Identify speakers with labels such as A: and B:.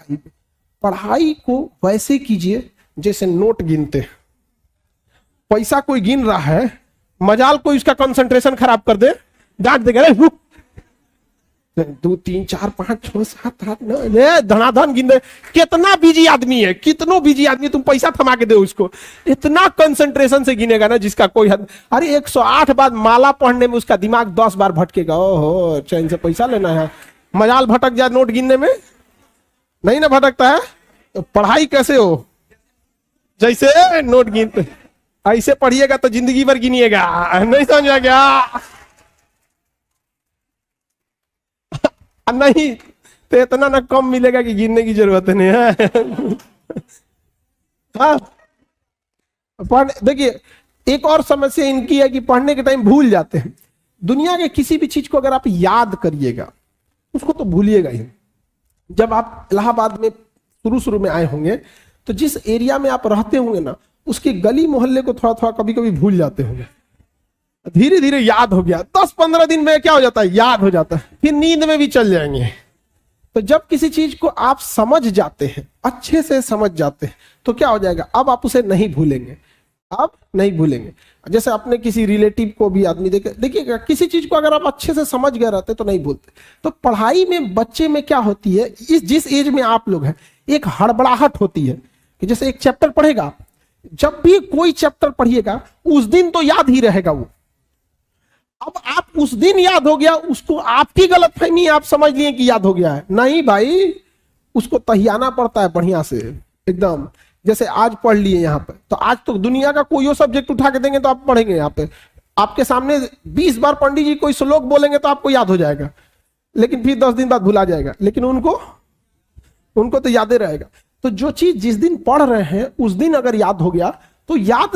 A: पढ़ाई पे। पढ़ाई को वैसे कीजिए जैसे नोट गिनते हैं। पैसा कोई गिन रहा है, मजाल कोई उसका कंसंट्रेशन खराब कर दे, डांट देगा, 2 3 4 5 6 7 8 9 धनाधन गिन दे। कितना बिजी आदमी है, कितनो बिजी आदमी, तुम पैसा थमा के दो उसको, इतना कंसंट्रेशन से गिनेगा ना जिसका कोई हद। अरे 108 बार माला पढ़ने में उसका दिमाग 10 बार भटकेगा। ओहो, चैन से पैसा लेना है, मजाल भटक जाए नोट गिनने में, नहीं ना भटकता है। तो पढ़ाई कैसे हो, जैसे नोट गिनते, ऐसे पढ़िएगा तो जिंदगी भर गिनिएगा, नहीं समझ आ गया? नहीं तो इतना ना कम मिलेगा कि गिनने की जरूरत नहीं है। हाँ, देखिए एक और समस्या इनकी है कि पढ़ने के टाइम भूल जाते हैं। दुनिया के किसी भी चीज को अगर आप याद करिएगा उसको तो भूलिएगा ही। जब आप इलाहाबाद में शुरू में आए होंगे तो जिस एरिया में आप रहते होंगे ना, उसके गली मोहल्ले को थोड़ा थोड़ा कभी कभी भूल जाते होंगे, धीरे धीरे याद हो गया। 10-15 दिन में क्या हो जाता है, याद हो जाता है, फिर नींद में भी चल जाएंगे। तो जब किसी चीज को आप समझ जाते हैं, अच्छे से समझ जाते हैं, तो क्या हो जाएगा, अब आप उसे नहीं भूलेंगे, आप नहीं भूलेंगे। जैसे अपने किसी रिलेटिव को भी आदमी देखिएगा, किसी चीज को अगर आप अच्छे से समझ गए रहते तो नहीं भूलते। तो पढ़ाई में बच्चे में क्या होती है, इस जिस एज में आप लोग हैं, एक हड़बड़ाहट होती है कि जैसे एक चैप्टर पढ़ेगा, जब भी कोई चैप्टर पढ़िएगा उस दिन तो याद ही रहेगा वो। अब आप उस दिन याद हो गया, उसको आपकी गलतफहमी, आप समझ लिए कि याद हो गया है, नहीं भाई, उसको तहियाना पड़ता है बढ़िया से एकदम। जैसे आज पढ़ लिए यहाँ पे, तो आज तो दुनिया का कोई सब्जेक्ट उठा के देंगे तो आप पढ़ेंगे। यहाँ पे आपके सामने 20 बार पंडित जी कोई श्लोक बोलेंगे तो आपको याद हो जाएगा, लेकिन फिर 10 दिन बाद भुला जाएगा, लेकिन उनको तो याद ही रहेगा। तो जो चीज जिस दिन पढ़ रहे हैं उस दिन अगर याद हो गया तो याद नहीं